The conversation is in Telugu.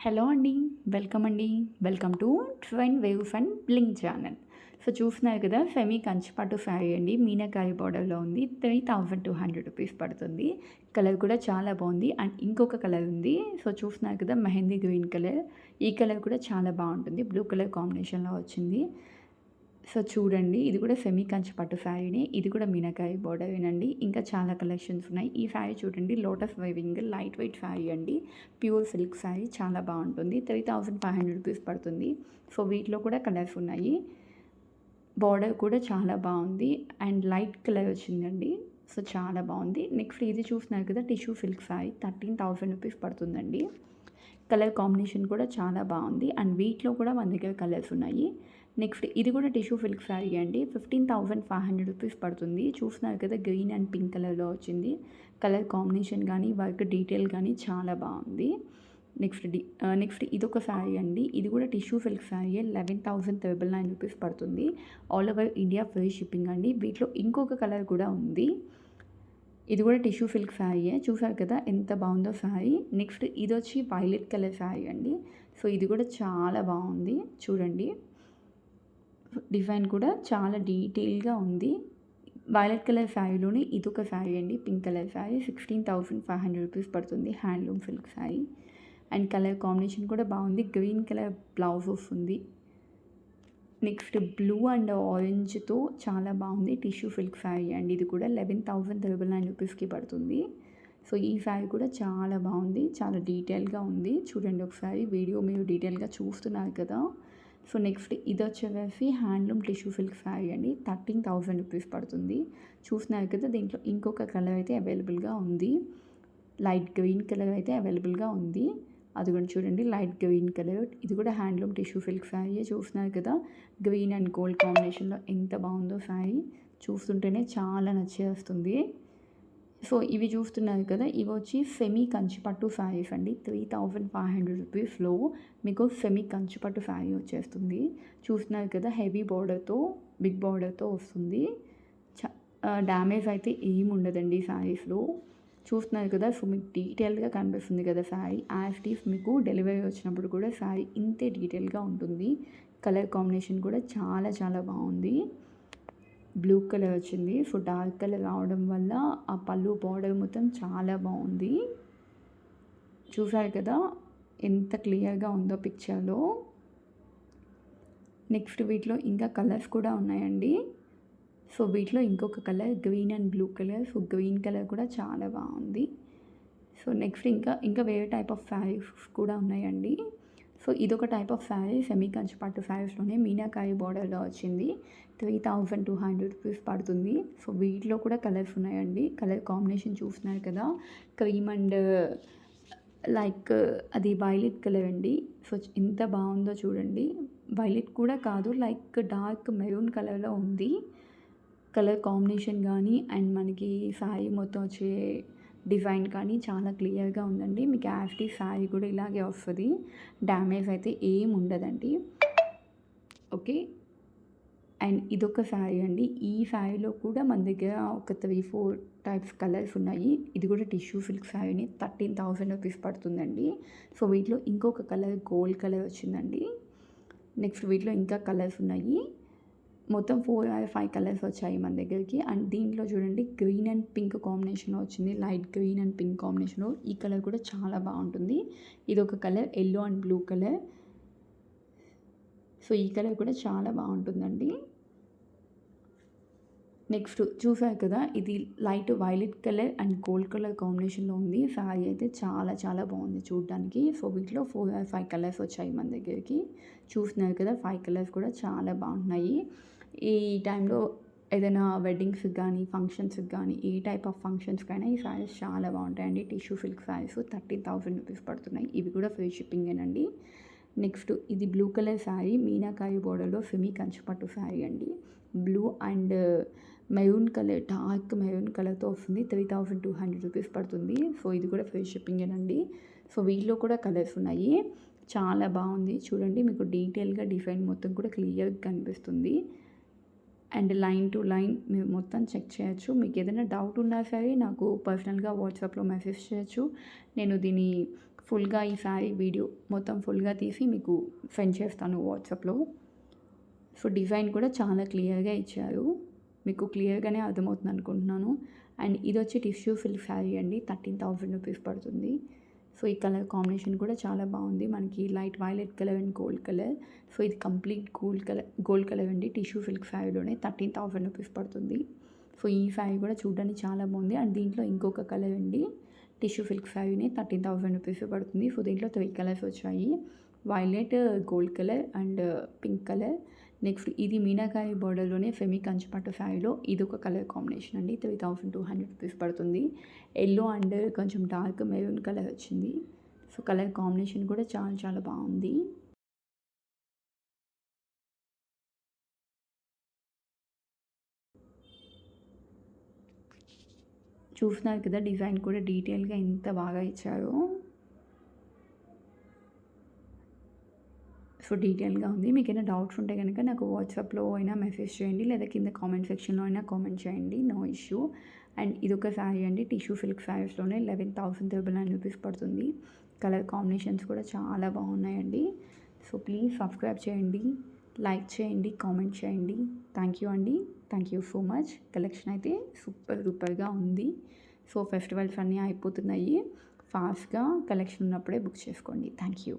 హలో అండి. వెల్కమ్ అండి. Welcome to twine waves and blink channel. So చూస్తున్నారు కదా, సెమీ కంచిపట్టు శారీ అండి. మీనాకారి బోర్డర్‌లో ఉంది. 3200 రూపీస్ పడుతుంది. కలర్ కూడా చాలా బాగుంది. అండ్ ఇంకొక కలర్ ఉంది. సో చూస్తున్నారు కదా, మెహందీ గ్రీన్ కలర్. ఈ కలర్ కూడా చాలా బాగుంటుంది. బ్లూ కలర్ కాంబినేషన్‌లో వచ్చింది. సో చూడండి, ఇది కూడా సెమీ కంచి పట్టు శారీనే. ఇది కూడా మీనాకారి బోర్డరేనండి. ఇంకా చాలా కలెక్షన్స్ ఉన్నాయి. ఈ శారీ చూడండి, lotus weaving light weight sari అండి. ప్యూర్ సిల్క్ శారీ చాలా బాగుంటుంది. 3500 రూపీస్ పడుతుంది. సో వీటిలో కూడా కలర్స్ ఉన్నాయి. బార్డర్ కూడా చాలా బాగుంది. అండ్ లైట్ కలర్ వచ్చిందండి. సో చాలా బాగుంది. నెక్స్ట్ ఇది చూస్తున్నారు కదా, టిష్యూ సిల్క్ శారీ 13,000 రూపీస్ పడుతుందండి. కలర్ కాంబినేషన్ కూడా చాలా బాగుంది. అండ్ వీటిలో కూడా మన దగ్గర కలర్స్ ఉన్నాయి. నెక్స్ట్ ఇది కూడా టిష్యూ సిల్క్ శారీ అండి. 15,500 రూపీస్ పడుతుంది. చూస్తున్నారు కదా, గ్రీన్ అండ్ పింక్ కలర్లో వచ్చింది. కలర్ కాంబినేషన్ కానీ వర్క్ డీటెయిల్ కానీ చాలా బాగుంది. నెక్స్ట్ ఇదొక శారీ అండి. ఇది కూడా టిష్యూ సిల్క్ శారీ. 11,999 రూపీస్ పడుతుంది. All over India free shipping అండి. వీటిలో ఇంకొక కలర్ కూడా ఉంది. ఇది కూడా టిష్యూ సిల్క్ శారీయే. చూసారు కదా ఎంత బాగుందో శారీ. నెక్స్ట్ ఇది వచ్చి వైలెట్ కలర్ శారీ అండి. సో ఇది కూడా చాలా బాగుంది. చూడండి, డిజైన్ కూడా చాలా డీటెయిల్గా ఉంది. వైలెట్ కలర్ శారీలోనే ఇదొక శారీ అండి, పింక్ కలర్ శారీ. 16,500 రూపీస్ పడుతుంది. Handloom silk sari. And colour combination కూడా బాగుంది. గ్రీన్ కలర్ బ్లౌజ్ వస్తుంది. నెక్స్ట్ బ్లూ అండ్ ఆరెంజ్తో చాలా బాగుంది. టిష్యూ సిల్క్ శారీ అండి. ఇది కూడా 11,999 రూపీస్కి పడుతుంది. సో ఈ శారీ కూడా చాలా బాగుంది. చాలా డీటెయిల్గా ఉంది. చూడండి ఒకసారి, వీడియో మీరు డీటెయిల్గా చూస్తున్నారు కదా. సో నెక్స్ట్ ఇది వచ్చేసి హ్యాండ్లూమ్ టిష్యూ సిల్క్ శారీ అండి. 13,000 రూపీస్ పడుతుంది. చూస్తున్నారు కదా, దీంట్లో ఇంకొక కలర్ అయితే అవైలబుల్గా ఉంది. లైట్ గ్రీన్ కలర్ అయితే అవైలబుల్గా ఉంది. అది కూడా చూడండి, లైట్ గ్రీన్ కలర్. ఇది కూడా హ్యాండ్లూమ్ టిష్యూ సిల్క్ శారీ. చూస్తున్నారు కదా, గ్రీన్ అండ్ గోల్డ్ కాంబినేషన్లో ఎంత బాగుందో శారీ. చూస్తుంటేనే చాలా నచ్చేస్తుంది. సో ఇవి చూస్తున్నారు కదా, ఇవి వచ్చి సెమీ కంచిపట్టు శారీస్ అండి. 3,500 రూపీస్లో మీకు సెమీ కంచిపట్టు శారీ వచ్చేస్తుంది. చూస్తున్నారు కదా, హెవీ బార్డర్తో, బిగ్ బార్డర్తో వస్తుంది. డ్యామేజ్ అయితే ఏమి ఉండదండి శారీస్లో. చూస్తున్నారు కదా, సో మీకు డీటెయిల్గా కనిపిస్తుంది కదా శారీ. యాజ్ ఇట్ ఈస్ మీకు డెలివరీ వచ్చినప్పుడు కూడా శారీ ఇంతే డీటెయిల్గా ఉంటుంది. కలర్ కాంబినేషన్ కూడా చాలా చాలా బాగుంది. బ్లూ కలర్ వచ్చింది. సో డార్క్ కలర్ రావడం వల్ల ఆ పళ్ళు బార్డర్ మొత్తం చాలా బాగుంది. చూసారు కదా ఎంత క్లియర్గా ఉందో పిక్చర్లో. నెక్స్ట్ వీటిలో ఇంకా కలర్స్ కూడా ఉన్నాయండి. సో వీటిలో ఇంకొక colour green and blue colour. So green colour కూడా చాలా బాగుంది. సో నెక్స్ట్ ఇంకా వేరే టైప్ ఆఫ్ శారీస్ కూడా ఉన్నాయండి. సో ఇదొక టైప్ ఆఫ్ శారీ, సెమీ కంచిపట్టు శారీస్లోనే మీనాకారి బార్డర్లో వచ్చింది. 3,200 రూపీస్ పడుతుంది. సో వీటిలో కూడా కలర్స్ ఉన్నాయండి. కలర్ కాంబినేషన్ చూస్తున్నారు కదా, క్రీమ్ అండ్ లైక్ అది వైలెట్ కలర్ అండి. సో ఎంత బాగుందో చూడండి. వైలెట్ కూడా కాదు, లైక్ డార్క్ మెరూన్ కలర్లో ఉంది. కలర్ కాంబినేషన్ కానీ అండ్ మనకి శారీ మొత్తం వచ్చే డిజైన్ కానీ చాలా క్లియర్గా ఉందండి. మీకు యాస్టీ శారీ కూడా ఇలాగే వస్తుంది. డ్యామేజ్ అయితే ఏం ఉండదండి. ఓకే. అండ్ ఇదొక శారీ అండి. ఈ శారీలో కూడా మన దగ్గర ఒక 3-4 టైప్స్ కలర్స్ ఉన్నాయి. ఇది కూడా టిష్యూ సిల్క్ శారీని. 13,000 రూపీస్ పడుతుందండి. సో వీటిలో ఇంకొక కలర్ గోల్డ్ కలర్ వచ్చిందండి. నెక్స్ట్ వీటిలో ఇంకా కలర్స్ ఉన్నాయి. మొత్తం 4 ఆర్ 5 కలర్స్ వచ్చాయి మన దగ్గరికి. అండ్ దీంట్లో చూడండి, గ్రీన్ అండ్ పింక్ కాంబినేషన్లో వచ్చింది. లైట్ గ్రీన్ అండ్ పింక్ కాంబినేషన్లో. ఈ కలర్ కూడా చాలా బాగుంటుంది. ఇది ఒక colour yellow and blue colour. So ఈ కలర్ కూడా చాలా బాగుంటుందండి. నెక్స్ట్ చూసారు కదా, ఇది light violet colour and gold colour కాంబినేషన్లో ఉంది. శారీ అయితే చాలా చాలా బాగుంది చూడడానికి. సో వీటిలో 4 ఆర్ 5 కలర్స్ వచ్చాయి మన దగ్గరికి. చూస్తున్నారు కదా, 5 కలర్స్ కూడా చాలా బాగున్నాయి. ఈ టైంలో ఏదైనా వెడ్డింగ్స్కి కానీ ఫంక్షన్స్కి కానీ ఏ టైప్ ఆఫ్ ఫంక్షన్స్కైనా ఈ శారీస్ చాలా బాగుంటాయండి. టిష్యూ సిల్క్ శారీస్ 13,000 రూపీస్ పడుతున్నాయి. ఇవి కూడా ఫ్రీ షిప్పింగేనండి. నెక్స్ట్ ఇది బ్లూ కలర్ శారీ, మీనాకారి బోర్డర్లో సెమీ కంచిపట్టు శారీ అండి. Blue and maroon colour, dark maroon కలర్తో వస్తుంది. 3,200 రూపీస్ పడుతుంది. సో ఇది కూడా ఫ్రీ షిప్పింగేనండి. సో వీటిలో కూడా కలర్స్ ఉన్నాయి. చాలా బాగుంది చూడండి. మీకు డీటెయిల్గా డిజైన్ మొత్తం కూడా క్లియర్గా కనిపిస్తుంది. అండ్ లైన్ టు లైన్ మీరు మొత్తం చెక్ చేయొచ్చు. మీకు ఏదైనా డౌట్ ఉన్నా సరే నాకు పర్సనల్గా వాట్సాప్లో మెసేజ్ చేయొచ్చు. నేను దీని ఫుల్గా ఈ శారీ వీడియో మొత్తం ఫుల్గా తీసి మీకు సెండ్ చేస్తాను వాట్సాప్లో. సో డిజైన్ కూడా చాలా క్లియర్గా ఇచ్చారు, మీకు క్లియర్గానే అర్థమవుతుంది అనుకుంటున్నాను. అండ్ ఇది వచ్చి టిష్యూ సిల్క్ శారీ అండి, 13,000 రూపీస్ పడుతుంది. సో ఈ కలర్ కాంబినేషన్ కూడా చాలా బాగుంది, మనకి light violet colour and gold colour. So ఇది కంప్లీట్ గోల్డ్ కలర్ అండి, టిష్యూ సిల్క్ శారీలోనే 13,000 రూపీస్ పడుతుంది. సో ఈ శారీ కూడా చూడడానికి చాలా బాగుంది. అండ్ దీంట్లో ఇంకొక కలర్ అండి, టిష్యూ సిల్క్ శారీనే 13,000 రూపీస్ పడుతుంది. సో దీంట్లో 3 కలర్స్ వచ్చాయి, violet, gold colour and pink colour. Next ఇది మీనాకారి బోర్డర్లోనే సెమీ కంచిపట్టు శారీలో ఇది ఒక కలర్ కాంబినేషన్ అండి, 3,200 రూపీస్ పడుతుంది. ఎల్లో అండ్ కొంచెం డార్క్ మెరూన్ కలర్ వచ్చింది. సో కలర్ కాంబినేషన్ కూడా చాలా చాలా బాగుంది. చూస్తున్నారు కదా డిజైన్ కూడా డీటెయిల్గా ఎంత బాగా ఇచ్చారో. సో డీటెయిల్గా ఉంది. మీకు ఏమైనా డౌట్స్ ఉంటే కనుక నాకు వాట్సాప్లో అయినా మెసేజ్ చేయండి, లేదా కింద కామెంట్ సెక్షన్లో అయినా కామెంట్ చేయండి, నో ఇష్యూ. అండ్ ఇదొక శారీ అండి, టిష్యూ సిల్క్ శారీస్లోనే 11,999 రూపీస్ పడుతుంది. కలర్ కాంబినేషన్స్ కూడా చాలా బాగున్నాయండి. సో ప్లీజ్ సబ్స్క్రైబ్ చేయండి, లైక్ చేయండి, కామెంట్ చేయండి. థ్యాంక్ యూ అండి, thank you so much. Collection అయితే సూపర్గా ఉంది. సో ఫెస్టివల్స్ అన్నీ అయిపోతున్నాయి, ఫాస్ట్గా కలెక్షన్ ఉన్నప్పుడే బుక్ చేసుకోండి. Thank you.